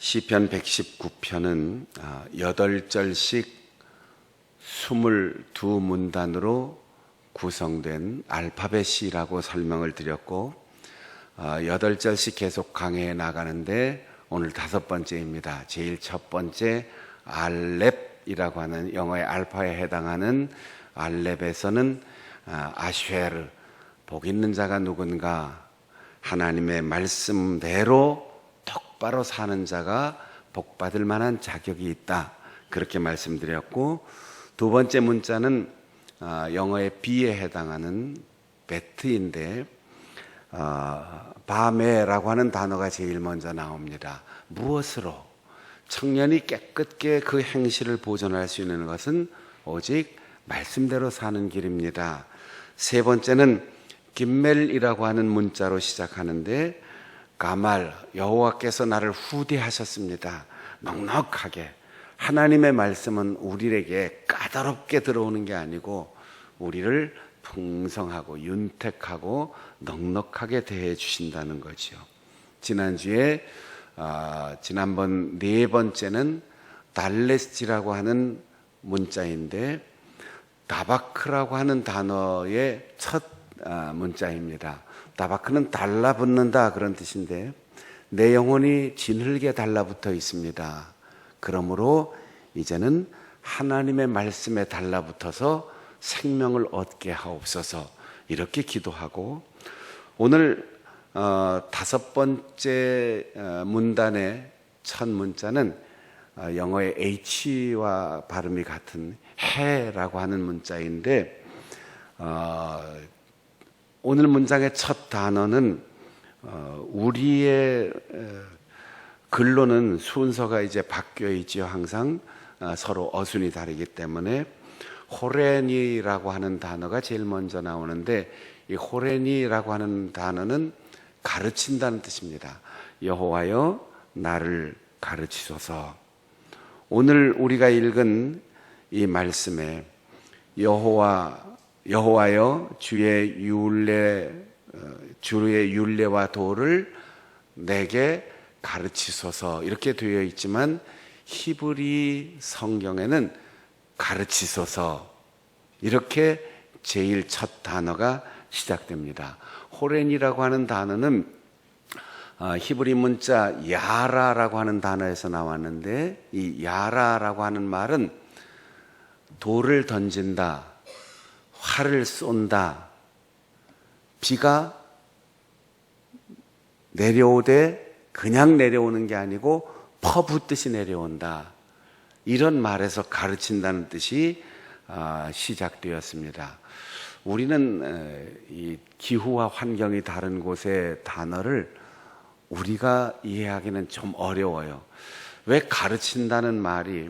시편 119편은 8절씩 22문단으로 구성된 알파벳이라고 설명을 드렸고 8절씩 계속 강해해 나가는데 오늘 5번째입니다. 제일 첫 번째 알렙이라고 하는 영어의 알파에 해당하는 알렙에서는 아쉐르, 복 있는 자가 누군가, 하나님의 말씀대로 똑바로 사는 자가 복받을 만한 자격이 있다, 그렇게 말씀드렸고, 두 번째 문자는 영어의 B에 해당하는 베트인데 바메라고 하는 단어가 제일 먼저 나옵니다. 무엇으로? 청년이 깨끗게 그 행실을 보존할 수 있는 것은 오직 말씀대로 사는 길입니다. 세 번째는 김멜이라고 하는 문자로 시작하는데 가말, 여호와께서 나를 후대하셨습니다. 넉넉하게. 하나님의 말씀은 우리에게 까다롭게 들어오는 게 아니고 우리를 풍성하고 윤택하고 넉넉하게 대해 주신다는 거죠. 지난주에 지난번 네 번째는 달레스티라고 하는 문자인데 다바크라고 하는 단어의 첫 문자입니다. 다바크는 달라붙는다 그런 뜻인데 내 영혼이 진흙에 달라붙어 있습니다. 그러므로 이제는 하나님의 말씀에 달라붙어서 생명을 얻게 하옵소서, 이렇게 기도하고, 오늘 5번째 문단의 첫 문자는 영어의 H와 발음이 같은 해라고 하는 문자인데 오늘 문장의 첫 단어는 우리의 글로는 순서가 이제 바뀌어 있지요. 항상 서로 어순이 다르기 때문에 호레니라고 하는 단어가 제일 먼저 나오는데, 이 호레니라고 하는 단어는 가르친다는 뜻입니다. 여호와여 나를 가르치소서. 오늘 우리가 읽은 이 말씀에 여호와여 주의 율례와 도를 내게 가르치소서, 이렇게 되어 있지만 히브리 성경에는 가르치소서, 이렇게 제일 첫 단어가 시작됩니다. 호렌이라고 하는 단어는 히브리 문자 야라라고 하는 단어에서 나왔는데, 이 야라라고 하는 말은 돌을 던진다, 활을 쏜다, 비가 내려오되 그냥 내려오는 게 아니고 퍼붓듯이 내려온다, 이런 말에서 가르친다는 뜻이 시작되었습니다. 우리는 이 기후와 환경이 다른 곳의 단어를 우리가 이해하기는 좀 어려워요. 왜 가르친다는 말이,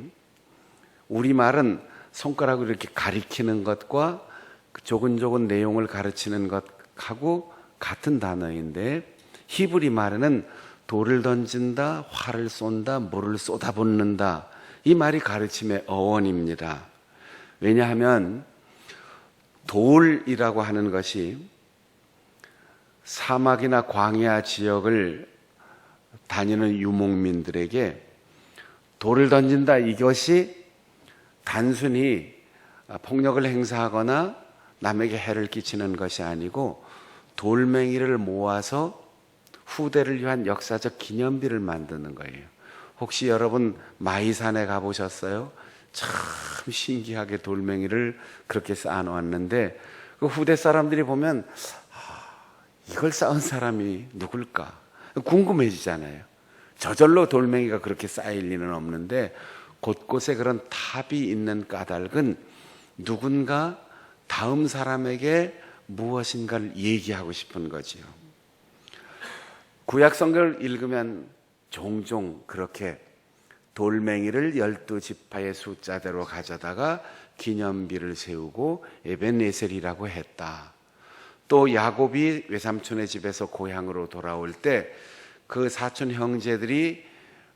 우리말은 손가락으로 이렇게 가리키는 것과 조근조근 내용을 가르치는 것하고 같은 단어인데, 히브리 말에는 돌을 던진다, 활을 쏜다, 물을 쏟아붓는다, 이 말이 가르침의 어원입니다. 왜냐하면 돌이라고 하는 것이 사막이나 광야 지역을 다니는 유목민들에게 돌을 던진다, 이것이 단순히 폭력을 행사하거나 남에게 해를 끼치는 것이 아니고 돌멩이를 모아서 후대를 위한 역사적 기념비를 만드는 거예요. 혹시 여러분 마이산에 가보셨어요? 참 신기하게 돌멩이를 그렇게 쌓아놓았는데 그 후대 사람들이 보면 이걸 쌓은 사람이 누굴까 궁금해지잖아요. 저절로 돌멩이가 그렇게 쌓일 리는 없는데 곳곳에 그런 탑이 있는 까닭은 누군가 다음 사람에게 무엇인가를 얘기하고 싶은 거지요. 구약 성경을 읽으면 종종 그렇게 돌멩이를 12지파의 숫자대로 가져다가 기념비를 세우고 에벤네셀이라고 했다. 또 야곱이 외삼촌의 집에서 고향으로 돌아올 때 그 사촌 형제들이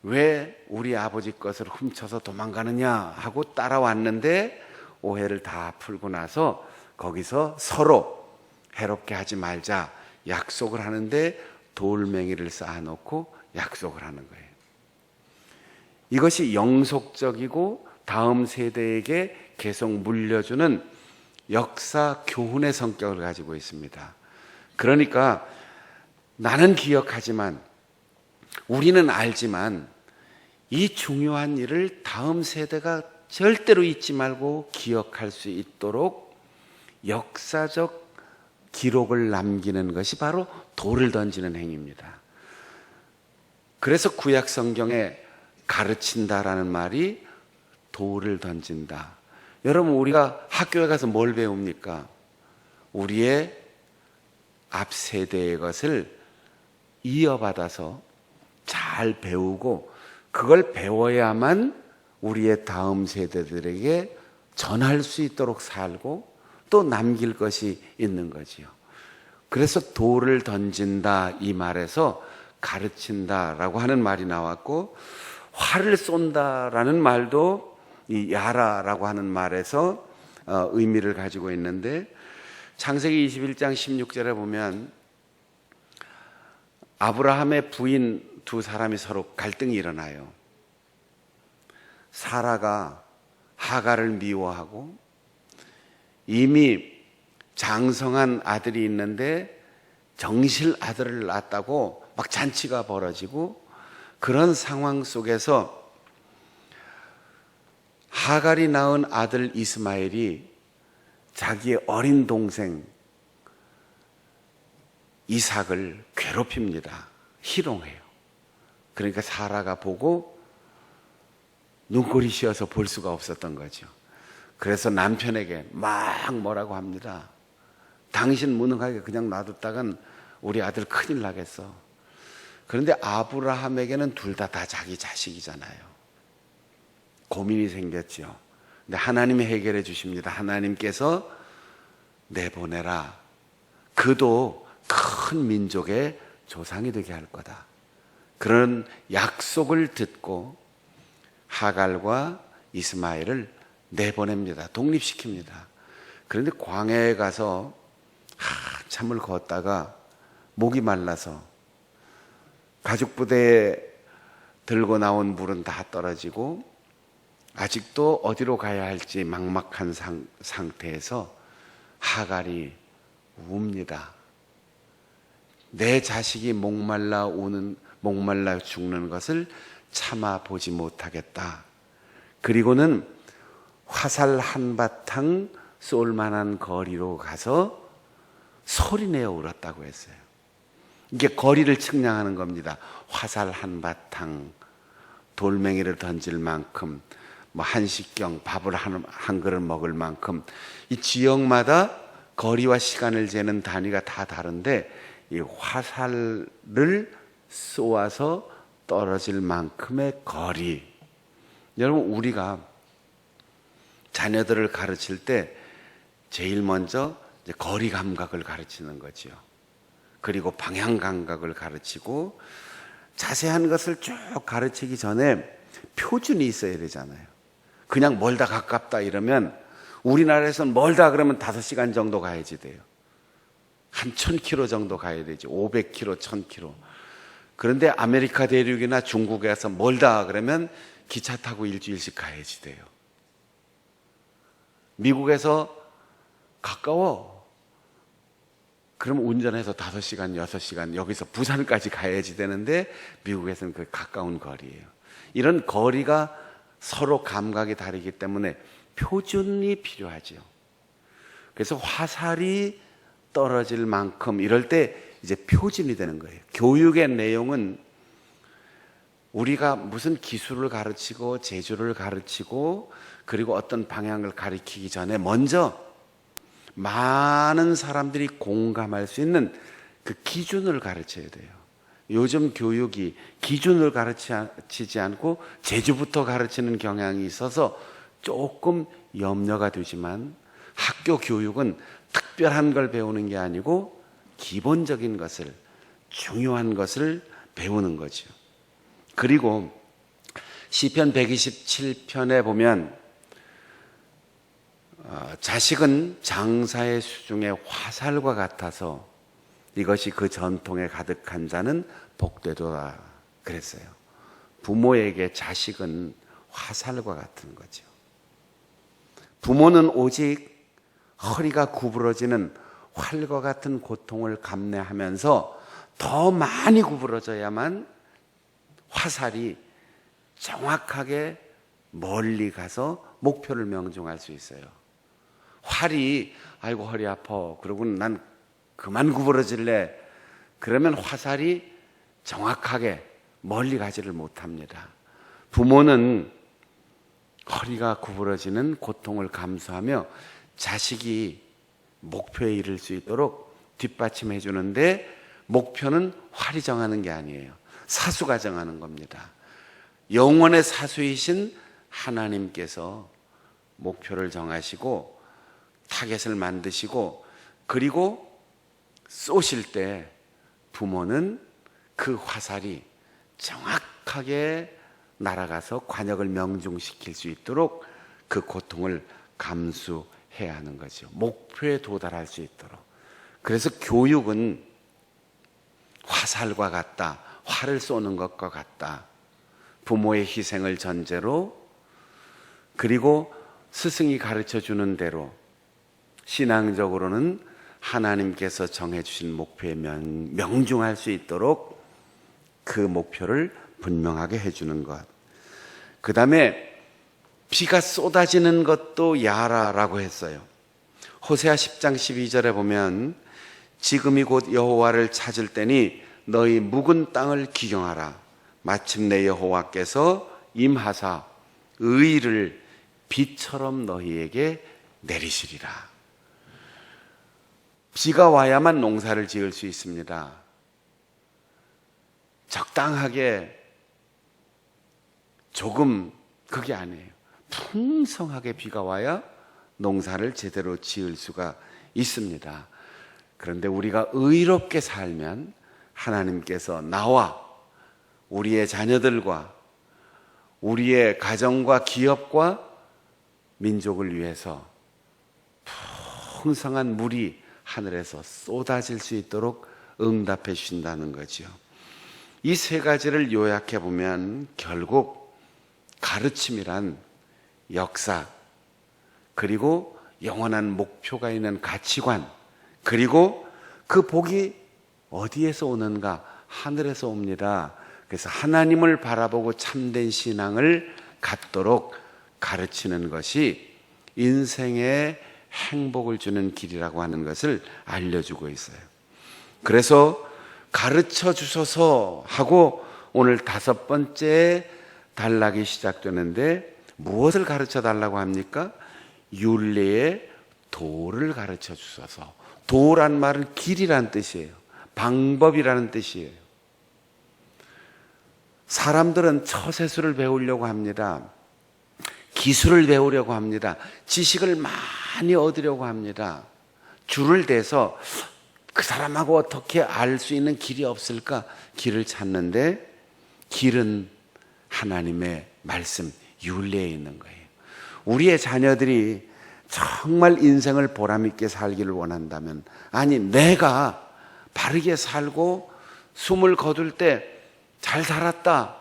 왜 우리 아버지 것을 훔쳐서 도망가느냐 하고 따라왔는데 오해를 다 풀고 나서 거기서 서로 해롭게 하지 말자 약속을 하는데 돌멩이를 쌓아놓고 약속을 하는 거예요. 이것이 영속적이고 다음 세대에게 계속 물려주는 역사 교훈의 성격을 가지고 있습니다. 그러니까 나는 기억하지만, 우리는 알지만 이 중요한 일을 다음 세대가 절대로 잊지 말고 기억할 수 있도록 역사적 기록을 남기는 것이 바로 돌을 던지는 행위입니다. 그래서 구약 성경에 가르친다라는 말이 돌을 던진다. 여러분, 우리가 학교에 가서 뭘 배웁니까? 우리의 앞 세대의 것을 이어받아서 잘 배우고, 그걸 배워야만 우리의 다음 세대들에게 전할 수 있도록 살고 또 남길 것이 있는 거지요. 그래서 돌을 던진다 이 말에서 가르친다라고 하는 말이 나왔고, 활을 쏜다라는 말도 이 야라라고 하는 말에서 의미를 가지고 있는데, 창세기 21장 16절에 보면 아브라함의 부인 두 사람이 서로 갈등이 일어나요. 사라가 하갈을 미워하고 이미 장성한 아들이 있는데 정실 아들을 낳았다고 막 잔치가 벌어지고, 그런 상황 속에서 하갈이 낳은 아들 이스마엘이 자기의 어린 동생 이삭을 괴롭힙니다. 희롱해요. 그러니까 사라가 보고 눈꼬리 씌어서 볼 수가 없었던 거죠. 그래서 남편에게 막 뭐라고 합니다. 당신 무능하게 그냥 놔뒀다간 우리 아들 큰일 나겠어. 그런데 아브라함에게는 둘 다 자기 자식이잖아요. 고민이 생겼죠. 근데 하나님이 해결해 주십니다. 하나님께서 내보내라. 그도 큰 민족의 조상이 되게 할 거다. 그런 약속을 듣고 하갈과 이스마엘을 내보냅니다. 독립시킵니다. 그런데 광야에 가서 한참을 걷다가 목이 말라서 가죽부대에 들고 나온 물은 다 떨어지고 아직도 어디로 가야 할지 막막한 상태에서 하갈이 웁니다. 내 자식이 목말라 죽는 것을 참아 보지 못하겠다. 그리고는 화살 한바탕 쏠 만한 거리로 가서 소리내어 울었다고 했어요. 이게 거리를 측량하는 겁니다. 화살 한바탕, 돌멩이를 던질 만큼, 한식경 밥을 한 그릇 먹을 만큼, 이 지역마다 거리와 시간을 재는 단위가 다 다른데 이 화살을 쏘아서 떨어질 만큼의 거리. 여러분, 우리가 자녀들을 가르칠 때 제일 먼저 거리 감각을 가르치는 거죠. 그리고 방향 감각을 가르치고, 자세한 것을 쭉 가르치기 전에 표준이 있어야 되잖아요. 그냥 멀다 가깝다 이러면, 우리나라에서는 멀다 그러면 5시간 정도 가야지 돼요. 한 1000km 정도 가야 되지. 500km, 1000km. 그런데 아메리카 대륙이나 중국에 가서 멀다 그러면 기차 타고 일주일씩 가야지 돼요. 미국에서 가까워. 그럼 운전해서 5시간, 6시간 여기서 부산까지 가야지 되는데 미국에서는 그 가까운 거리예요. 이런 거리가 서로 감각이 다르기 때문에 표준이 필요하죠. 그래서 화살이 떨어질 만큼 이럴 때 이제 표준이 되는 거예요. 교육의 내용은 우리가 무슨 기술을 가르치고 재주를 가르치고 그리고 어떤 방향을 가르치기 전에 먼저 많은 사람들이 공감할 수 있는 그 기준을 가르쳐야 돼요. 요즘 교육이 기준을 가르치지 않고 재주부터 가르치는 경향이 있어서 조금 염려가 되지만, 학교 교육은 특별한 걸 배우는 게 아니고 기본적인 것을, 중요한 것을 배우는 거죠. 그리고 시편 127편에 보면 자식은 장사의 수중에 화살과 같아서 이것이 그 전통에 가득한 자는 복되도다 그랬어요. 부모에게 자식은 화살과 같은 거죠. 부모는 오직 허리가 구부러지는 활과 같은 고통을 감내하면서 더 많이 구부러져야만 화살이 정확하게 멀리 가서 목표를 명중할 수 있어요. 활이 아이고 허리 아파 그러고는 난 그만 구부러질래 그러면 화살이 정확하게 멀리 가지를 못합니다. 부모는 허리가 구부러지는 고통을 감수하며 자식이 목표에 이를 수 있도록 뒷받침해 주는데 목표는 활이 정하는 게 아니에요. 사수가 정하는 겁니다. 영원의 사수이신 하나님께서 목표를 정하시고 타겟을 만드시고 그리고 쏘실 때 부모는 그 화살이 정확하게 날아가서 관역을 명중시킬 수 있도록 그 고통을 감수해야 하는 거죠. 목표에 도달할 수 있도록. 그래서 교육은 화살과 같다. 활을 쏘는 것과 같다. 부모의 희생을 전제로 그리고 스승이 가르쳐 주는 대로 신앙적으로는 하나님께서 정해주신 목표에 명중할 수 있도록 그 목표를 분명하게 해주는 것. 그 다음에 비가 쏟아지는 것도 야라라고 했어요. 호세아 10장 12절에 보면 지금이 곧 여호와를 찾을 때니 너희 묵은 땅을 기경하라. 마침내 여호와께서 임하사 의를 비처럼 너희에게 내리시리라. 비가 와야만 농사를 지을 수 있습니다. 적당하게 조금 그게 아니에요. 풍성하게 비가 와야 농사를 제대로 지을 수가 있습니다. 그런데 우리가 의롭게 살면 하나님께서 나와 우리의 자녀들과 우리의 가정과 기업과 민족을 위해서 풍성한 물이 하늘에서 쏟아질 수 있도록 응답해 주신다는 거죠. 이 세 가지를 요약해 보면 결국 가르침이란 역사, 그리고 영원한 목표가 있는 가치관, 그리고 그 복이 어디에서 오는가? 하늘에서 옵니다. 그래서 하나님을 바라보고 참된 신앙을 갖도록 가르치는 것이 인생의 행복을 주는 길이라고 하는 것을 알려주고 있어요. 그래서 가르쳐 주소서 하고 오늘 5번째 단락이 시작되는데 무엇을 가르쳐 달라고 합니까? 율례의 도를 가르쳐 주소서. 도란 말은 길이란 뜻이에요. 방법이라는 뜻이에요. 사람들은 처세술을 배우려고 합니다. 기술을 배우려고 합니다. 지식을 많이 얻으려고 합니다. 줄을 대서 그 사람하고 어떻게 알 수 있는 길이 없을까? 길을 찾는데 길은 하나님의 말씀, 율례에 있는 거예요. 우리의 자녀들이 정말 인생을 보람있게 살기를 원한다면, 아니 내가 바르게 살고 숨을 거둘 때 잘 살았다,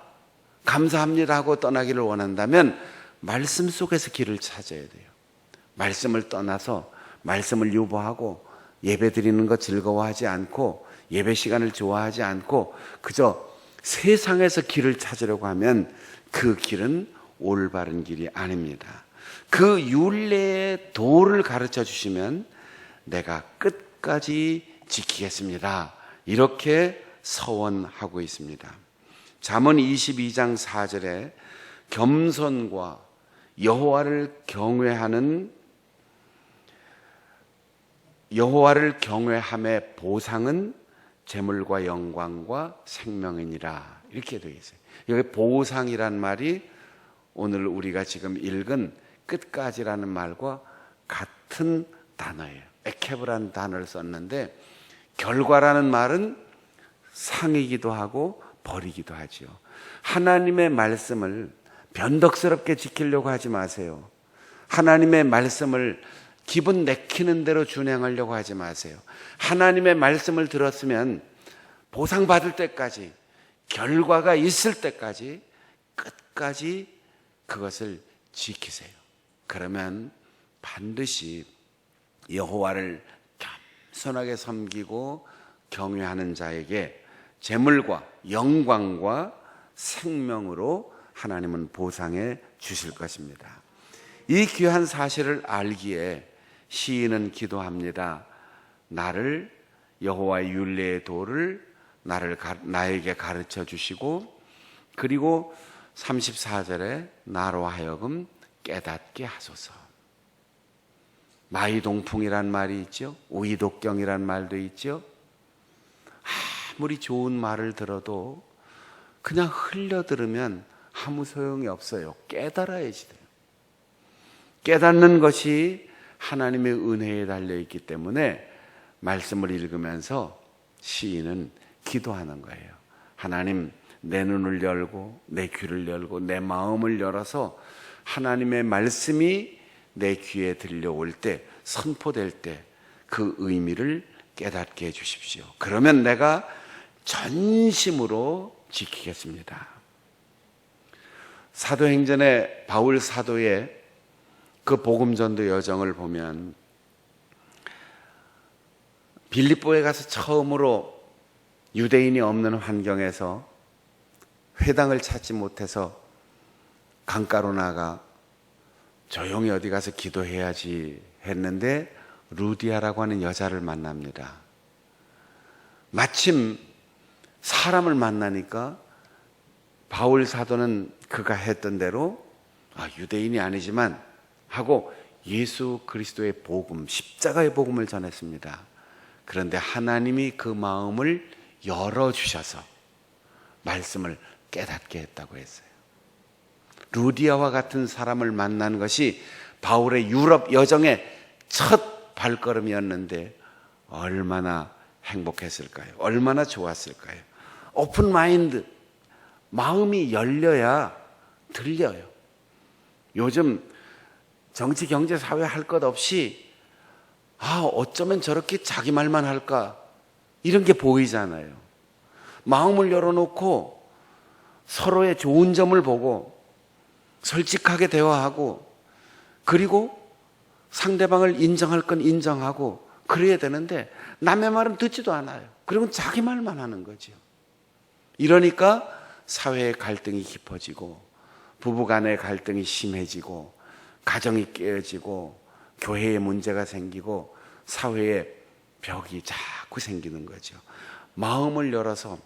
감사합니다 하고 떠나기를 원한다면 말씀 속에서 길을 찾아야 돼요. 말씀을 떠나서 말씀을 유보하고 예배 드리는 거 즐거워하지 않고 예배 시간을 좋아하지 않고 그저 세상에서 길을 찾으려고 하면 그 길은 올바른 길이 아닙니다. 그 율례의 도를 가르쳐 주시면 내가 끝까지 지키겠습니다. 이렇게 서원하고 있습니다. 잠언 22장 4절에 겸손과 여호와를 경외함의 보상은 재물과 영광과 생명이니라 이렇게 되어 있어요. 여기 보상이란 말이 오늘 우리가 지금 읽은 끝까지라는 말과 같은 단어예요. 에케브라는 단어를 썼는데 결과라는 말은 상이기도 하고 버리기도 하죠. 하나님의 말씀을 변덕스럽게 지키려고 하지 마세요. 하나님의 말씀을 기분 내키는 대로 준행하려고 하지 마세요. 하나님의 말씀을 들었으면 보상받을 때까지, 결과가 있을 때까지 끝까지 그것을 지키세요. 그러면 반드시 여호와를 겸손하게 섬기고 경외하는 자에게 재물과 영광과 생명으로 하나님은 보상해 주실 것입니다. 이 귀한 사실을 알기에 시인은 기도합니다. 나를 여호와의 율례의 도를 나에게 가르쳐 주시고, 그리고 34절에 나로 하여금 깨닫게 하소서. 마이동풍이란 말이 있죠. 오이독경이란 말도 있죠. 아무리 좋은 말을 들어도 그냥 흘려 들으면 아무 소용이 없어요. 깨달아야지 돼요. 깨닫는 것이 하나님의 은혜에 달려있기 때문에 말씀을 읽으면서 시인은 기도하는 거예요. 하나님, 내 눈을 열고 내 귀를 열고 내 마음을 열어서 하나님의 말씀이 내 귀에 들려올 때, 선포될 때 그 의미를 깨닫게 해주십시오. 그러면 내가 전심으로 지키겠습니다. 사도행전의 바울 사도의 그 복음전도 여정을 보면 빌립보에 가서 처음으로 유대인이 없는 환경에서 회당을 찾지 못해서 강가로 나가 조용히 어디 가서 기도해야지 했는데 루디아라고 하는 여자를 만납니다. 마침 사람을 만나니까 바울 사도는 그가 했던 대로 유대인이 아니지만 하고 예수 그리스도의 복음, 십자가의 복음을 전했습니다. 그런데 하나님이 그 마음을 열어주셔서 말씀을 깨닫게 했다고 했어요. 루디아와 같은 사람을 만난 것이 바울의 유럽 여정의 첫 발걸음이었는데 얼마나 행복했을까요? 얼마나 좋았을까요? 오픈 마인드, 마음이 열려야 들려요. 요즘 정치, 경제, 사회 할 것 없이 어쩌면 저렇게 자기 말만 할까, 이런 게 보이잖아요. 마음을 열어놓고 서로의 좋은 점을 보고 솔직하게 대화하고, 그리고 상대방을 인정할 건 인정하고 그래야 되는데 남의 말은 듣지도 않아요. 그리고 자기 말만 하는 거죠. 이러니까 사회의 갈등이 깊어지고 부부간의 갈등이 심해지고 가정이 깨어지고 교회에 문제가 생기고 사회에 벽이 자꾸 생기는 거죠. 마음을 열어서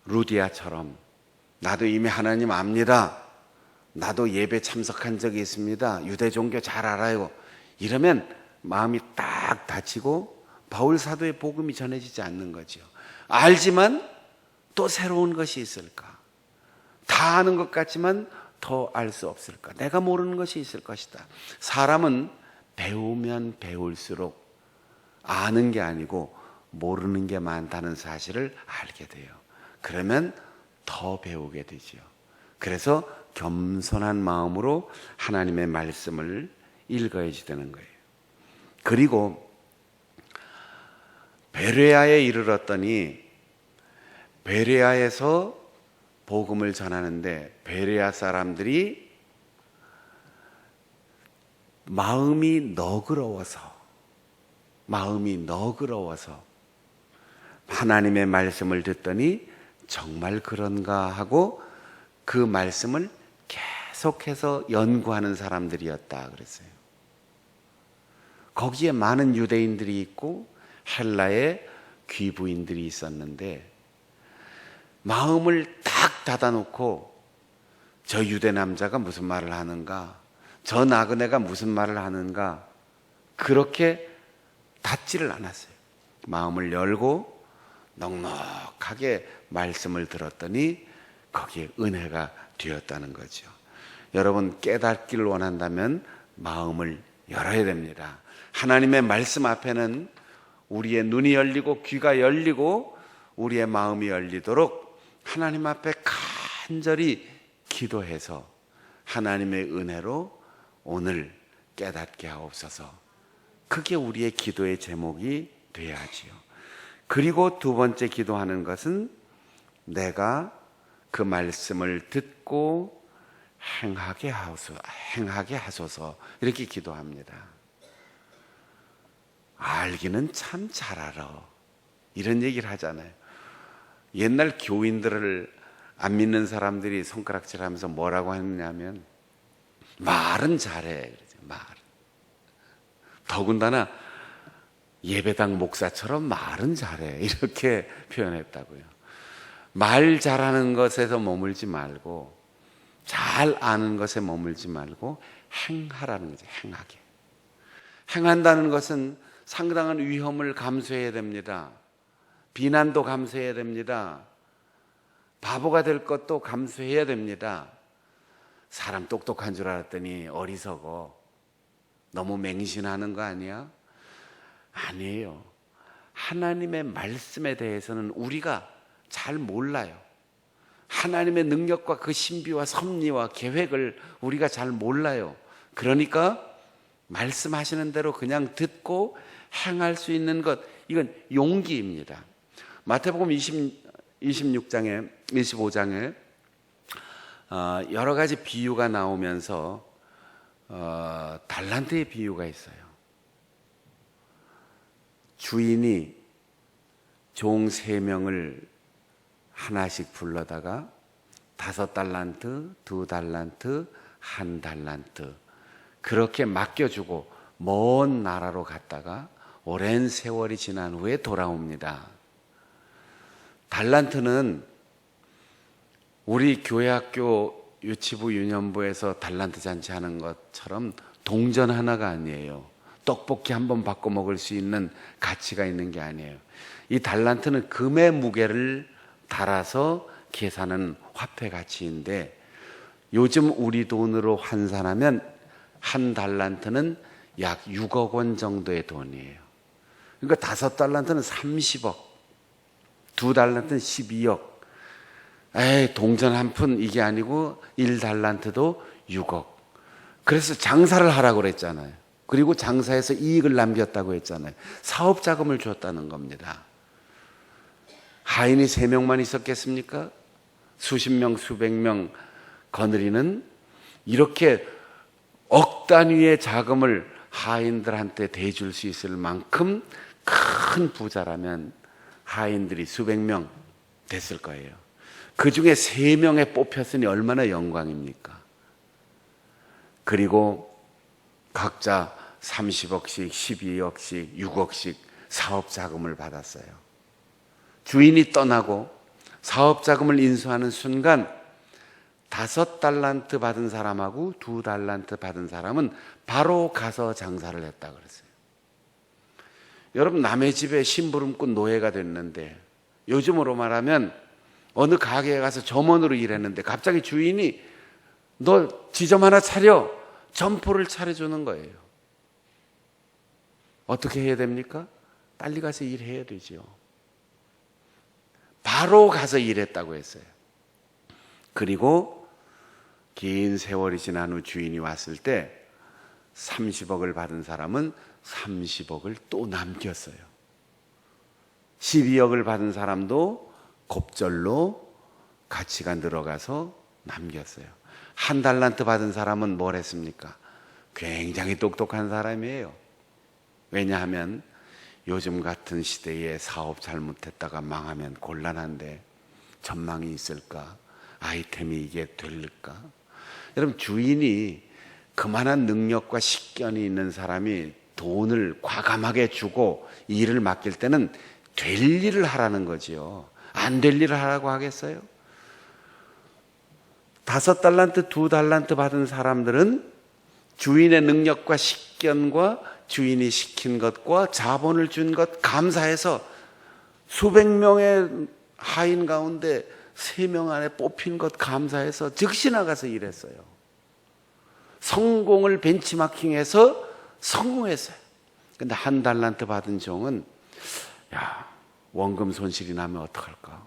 루디아처럼 나도 이미 하나님 압니다. 나도 예배 참석한 적이 있습니다. 유대 종교 잘 알아요. 이러면 마음이 딱 닫히고 바울 사도의 복음이 전해지지 않는 거죠. 알지만 또 새로운 것이 있을까? 다 아는 것 같지만 더 알 수 없을까? 내가 모르는 것이 있을 것이다. 사람은 배우면 배울수록 아는 게 아니고 모르는 게 많다는 사실을 알게 돼요. 그러면 더 배우게 되죠. 그래서 겸손한 마음으로 하나님의 말씀을 읽어야지 되는 거예요. 그리고 베레아에 이르렀더니 베레아에서 복음을 전하는데 베레아 사람들이 마음이 너그러워서 하나님의 말씀을 듣더니 정말 그런가 하고 그 말씀을 계속해서 연구하는 사람들이었다 그랬어요. 거기에 많은 유대인들이 있고 헬라의 귀부인들이 있었는데 마음을 딱 닫아놓고 저 유대 남자가 무슨 말을 하는가, 저 나그네가 무슨 말을 하는가, 그렇게 닫지를 않았어요. 마음을 열고 넉넉하게 말씀을 들었더니 거기에 은혜가 되었다는 거죠. 여러분, 깨닫기를 원한다면 마음을 열어야 됩니다. 하나님의 말씀 앞에는 우리의 눈이 열리고 귀가 열리고 우리의 마음이 열리도록 하나님 앞에 간절히 기도해서 하나님의 은혜로 오늘 깨닫게 하옵소서. 그게 우리의 기도의 제목이 돼야 하지요. 그리고 두 번째 기도하는 것은 내가 그 말씀을 듣고 행하게 하소서 이렇게 기도합니다. 알기는 참 잘 알아, 이런 얘기를 하잖아요. 옛날 교인들을 안 믿는 사람들이 손가락질하면서 뭐라고 했냐면 말은 잘해, 말. 더군다나 예배당 목사처럼 말은 잘해, 이렇게 표현했다고요. 말 잘하는 것에서 머물지 말고, 잘 아는 것에 머물지 말고 행하라는 거죠. 행하게. 행한다는 것은 상당한 위험을 감수해야 됩니다. 비난도 감수해야 됩니다. 바보가 될 것도 감수해야 됩니다. 사람 똑똑한 줄 알았더니 어리석어. 너무 맹신하는 거 아니야? 아니에요. 하나님의 말씀에 대해서는 우리가 잘 몰라요. 하나님의 능력과 그 신비와 섭리와 계획을 우리가 잘 몰라요. 그러니까 말씀하시는 대로 그냥 듣고 행할 수 있는 것, 이건 용기입니다. 마태복음 26장에 25장에 여러 가지 비유가 나오면서 달란트의 비유가 있어요. 주인이 종 3명을 하나씩 불러다가 5달란트, 2달란트, 1달란트 그렇게 맡겨주고 먼 나라로 갔다가 오랜 세월이 지난 후에 돌아옵니다. 달란트는 우리 교회학교 유치부 유년부에서 달란트 잔치 하는 것처럼 동전 하나가 아니에요. 떡볶이 한 번 바꿔 먹을 수 있는 가치가 있는 게 아니에요. 이 달란트는 금의 무게를 달아서 계산하는 화폐 가치인데, 요즘 우리 돈으로 환산하면 1달란트는 약 6억 원 정도의 돈이에요. 그러니까 5달란트는 30억, 2달란트는 12억. 동전 한 푼 이게 아니고 1달란트도 6억. 그래서 장사를 하라고 그랬잖아요. 그리고 장사해서 이익을 남겼다고 했잖아요. 사업 자금을 줬다는 겁니다. 하인이 3명만 있었겠습니까? 수십 명, 수백 명 거느리는 이렇게 억 단위의 자금을 하인들한테 대줄 수 있을 만큼 큰 부자라면 하인들이 수백 명 됐을 거예요. 그 중에 3명에 뽑혔으니 얼마나 영광입니까? 그리고 각자 30억씩, 12억씩, 6억씩 사업 자금을 받았어요. 주인이 떠나고 사업 자금을 인수하는 순간 5달란트 받은 사람하고 2달란트 받은 사람은 바로 가서 장사를 했다 그랬어요. 여러분, 남의 집에 심부름꾼 노예가 됐는데, 요즘으로 말하면 어느 가게에 가서 점원으로 일했는데 갑자기 주인이 너 지점 하나 차려, 점포를 차려주는 거예요. 어떻게 해야 됩니까? 빨리 가서 일해야 되죠. 바로 가서 일했다고 했어요. 그리고 긴 세월이 지난 후 주인이 왔을 때 30억을 받은 사람은 30억을 또 남겼어요. 12억을 받은 사람도 곱절로 가치가 늘어가서 남겼어요. 1달란트 받은 사람은 뭘 했습니까? 굉장히 똑똑한 사람이에요. 왜냐하면 요즘 같은 시대에 사업 잘못했다가 망하면 곤란한데 전망이 있을까? 아이템이 이게 될까? 여러분, 주인이 그만한 능력과 식견이 있는 사람이 돈을 과감하게 주고 일을 맡길 때는 될 일을 하라는 거지요. 안 될 일을 하라고 하겠어요? 5달란트, 2달란트 받은 사람들은 주인의 능력과 식견과 주인이 시킨 것과 자본을 준 것 감사해서 수백 명의 하인 가운데 3명 안에 뽑힌 것 감사해서 즉시 나가서 일했어요. 성공을 벤치마킹해서 성공했어요. 근데 1달란트 받은 종은 원금 손실이 나면 어떡할까?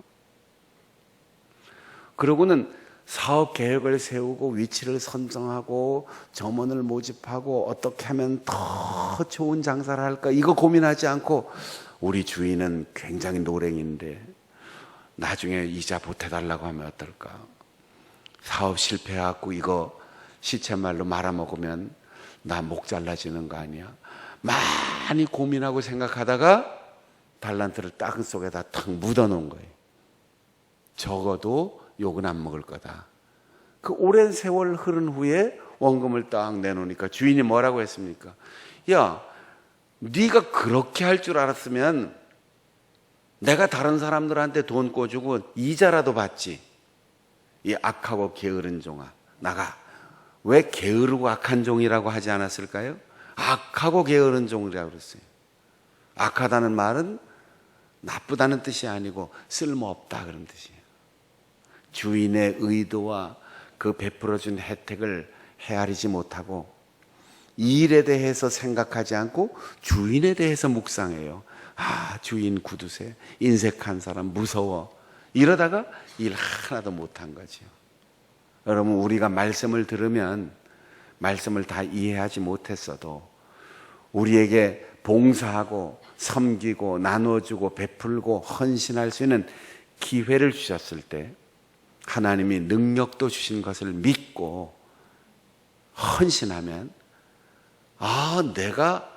그러고는 사업 계획을 세우고 위치를 선정하고 점원을 모집하고 어떻게 하면 더 좋은 장사를 할까, 이거 고민하지 않고, 우리 주인은 굉장히 노랭인데 나중에 이자 보태달라고 하면 어떨까? 사업 실패해갖고 이거 시체말로 말아먹으면 나 목 잘라지는 거 아니야? 많이 고민하고 생각하다가 달란트를 땅 속에다 탁 묻어놓은 거예요. 적어도 욕은 안 먹을 거다. 그 오랜 세월 흐른 후에 원금을 딱 내놓으니까 주인이 뭐라고 했습니까? 야, 네가 그렇게 할 줄 알았으면 내가 다른 사람들한테 돈 꿔주고 이자라도 받지. 이 악하고 게으른 종아, 나가. 왜 게으르고 악한 종이라고 하지 않았을까요? 악하고 게으른 종이라고 그랬어요. 악하다는 말은 나쁘다는 뜻이 아니고 쓸모없다 그런 뜻이에요. 주인의 의도와 그 베풀어준 혜택을 헤아리지 못하고 일에 대해서 생각하지 않고 주인에 대해서 묵상해요. 아, 주인 구두쇠, 인색한 사람 무서워. 이러다가 일 하나도 못한 거죠. 여러분, 우리가 말씀을 들으면 말씀을 다 이해하지 못했어도 우리에게 봉사하고 섬기고 나눠주고 베풀고 헌신할 수 있는 기회를 주셨을 때 하나님이 능력도 주신 것을 믿고 헌신하면 아, 내가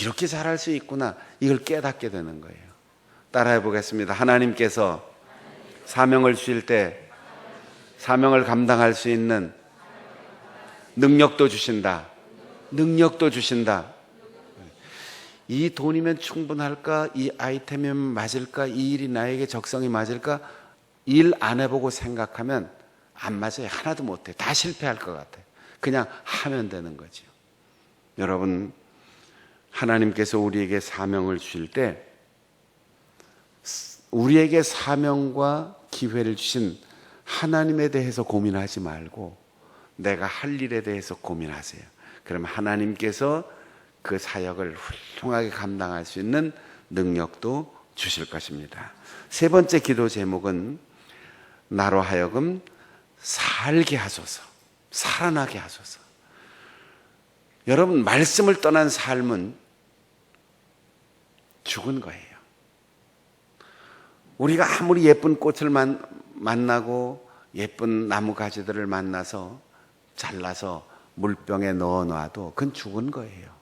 이렇게 잘할 수 있구나, 이걸 깨닫게 되는 거예요. 따라해 보겠습니다. 하나님께서 사명을 주실 때 사명을 감당할 수 있는 능력도 주신다. 능력도 주신다. 이 돈이면 충분할까? 이 아이템이면 맞을까? 이 일이 나에게 적성이 맞을까? 일 안 해보고 생각하면 안 맞아요. 하나도 못해. 다 실패할 것 같아요. 그냥 하면 되는 거죠. 여러분, 하나님께서 우리에게 사명을 주실 때 우리에게 사명과 기회를 주신 하나님에 대해서 고민하지 말고 내가 할 일에 대해서 고민하세요. 그러면 하나님께서 그 사역을 훌륭하게 감당할 수 있는 능력도 주실 것입니다. 세 번째 기도 제목은 나로 하여금 살게 하소서, 살아나게 하소서. 여러분, 말씀을 떠난 삶은 죽은 거예요. 우리가 아무리 예쁜 꽃을 만나고 예쁜 나무 가지들을 만나서 잘라서 물병에 넣어놔도 그건 죽은 거예요.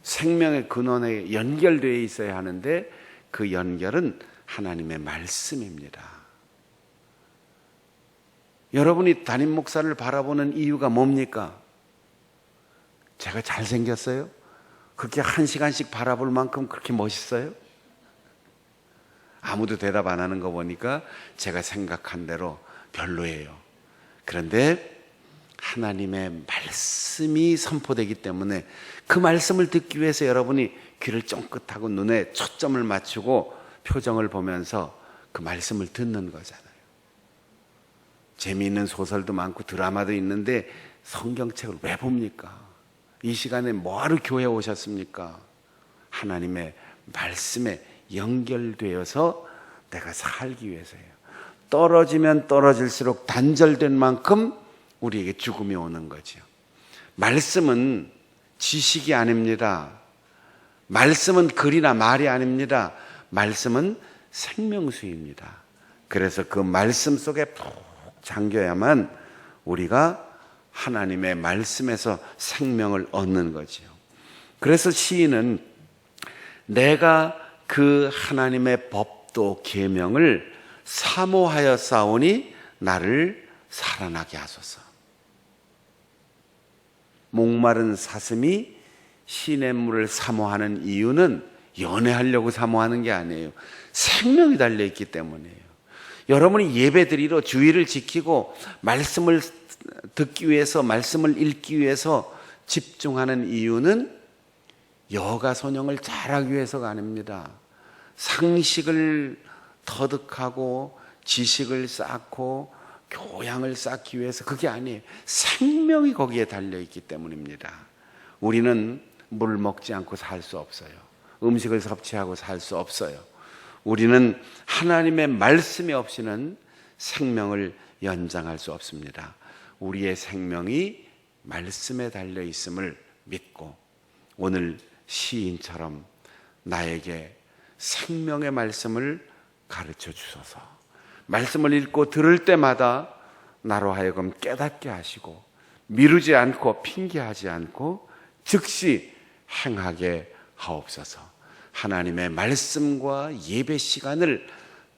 생명의 근원에 연결되어 있어야 하는데 그 연결은 하나님의 말씀입니다. 여러분이 담임 목사를 바라보는 이유가 뭡니까? 제가 잘생겼어요? 그렇게 한 시간씩 바라볼 만큼 그렇게 멋있어요? 아무도 대답 안 하는 거 보니까 제가 생각한 대로 별로예요. 그런데 하나님의 말씀이 선포되기 때문에 그 말씀을 듣기 위해서 여러분이 귀를 쫑긋하고 눈에 초점을 맞추고 표정을 보면서 그 말씀을 듣는 거잖아요. 재미있는 소설도 많고 드라마도 있는데 성경책을 왜 봅니까? 이 시간에 뭐하러 교회에 오셨습니까? 하나님의 말씀에 연결되어서 내가 살기 위해서예요. 떨어지면 떨어질수록 단절된 만큼 우리에게 죽음이 오는 거죠. 말씀은 지식이 아닙니다. 말씀은 글이나 말이 아닙니다. 말씀은 생명수입니다. 그래서 그 말씀 속에 푹 잠겨야만 우리가 하나님의 말씀에서 생명을 얻는 거죠. 그래서 시인은 내가 그 하나님의 법도 계명을 사모하여 싸우니 나를 살아나게 하소서. 목마른 사슴이 시냇물을 사모하는 이유는 연애하려고 사모하는 게 아니에요. 생명이 달려있기 때문이에요. 여러분이 예배드리러 주의를 지키고 말씀을 듣기 위해서, 말씀을 읽기 위해서 집중하는 이유는 여가선영을 잘하기 위해서가 아닙니다. 상식을 터득하고 지식을 쌓고 교양을 쌓기 위해서, 그게 아니에요. 생명이 거기에 달려있기 때문입니다. 우리는 물 먹지 않고 살 수 없어요. 음식을 섭취하고 살 수 없어요. 우리는 하나님의 말씀이 없이는 생명을 연장할 수 없습니다. 우리의 생명이 말씀에 달려 있음을 믿고 오늘 시인처럼 나에게 생명의 말씀을 가르쳐 주소서. 말씀을 읽고 들을 때마다 나로 하여금 깨닫게 하시고 미루지 않고 핑계하지 않고 즉시 행하게 하옵소서. 하나님의 말씀과 예배 시간을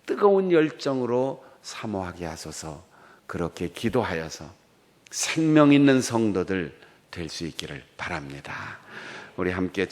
뜨거운 열정으로 사모하게 하소서. 그렇게 기도하여서 생명 있는 성도들 될 수 있기를 바랍니다. 우리 함께